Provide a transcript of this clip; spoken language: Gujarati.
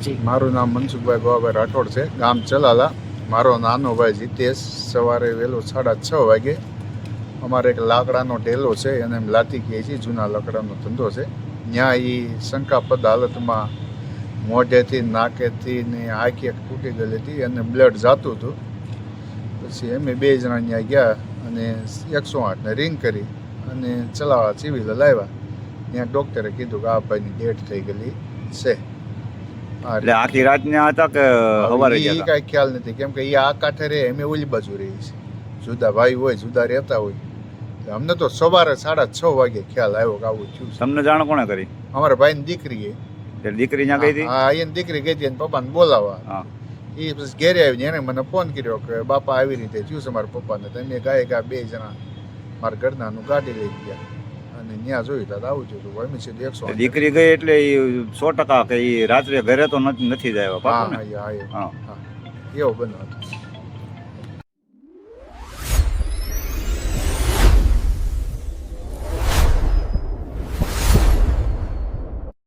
મારું નામ મનસુખભાઈ ગોવાભાઈ રાઠોડ છે, ગામ ચલાલા. મારો નાનો ભાઈ જીતેશ સવારે વહેલો 6:30 વાગે અમારે એક લાકડાનો ઢેલો છે, એને એમ લાતી કહે છે, જૂના લાકડાનો ધંધો છે. ત્યાં એ શંકાસ્પદ હાલતમાં મોઢેથી નાકેથી ને આંખી તૂટી ગયેલી હતી અને બ્લડ જાતું હતું. પછી અમે 2 જણા ત્યાં ગયા અને 108ને રિંગ કરી અને ચલાવા સિવિલ લાવ્યા. ત્યાં ડૉક્ટરે કીધું કે આ ભાઈની ડેથ થઈ ગયેલી છે. એટલે આખી રાત ને હતા કે સવારે એ કાંઈ ખ્યાલ નથી, કેમ કે એ આ કાંઠે રહે, અમે ઓલી બાજુ રહીએ છીએ. જુદા ભાઈ હોય, જુદા રહેતા હોય. અમને તો સવારે 6:30 વાગે ખ્યાલ આવ્યો કે આવું થયું. તમને જાણ કોણે કરી? અમારા ભાઈની દીકરી દીકરી ત્યાં ગઈ હતી? હા, એની દીકરી ગઈ હતી અને પપ્પાને બોલાવવા. હા, એ પછી ઘેરે આવીને એને મને ફોન કર્યો કે બાપા આવી રીતે થયું છે મારા પપ્પાને. તમે ગાય 2 જણા મારા ઘરનાનું ગાડી લઈ ગયા અને ત્યાં જોયું તો આવું થયું. અમે સીધું 108. દીકરી ગઈ એટલે 100% કે એ રાત્રે ઘરે તો નથી જ આવ્યા. હા, પાક્કું ને? હા, હા, એવો બન્યો હતો.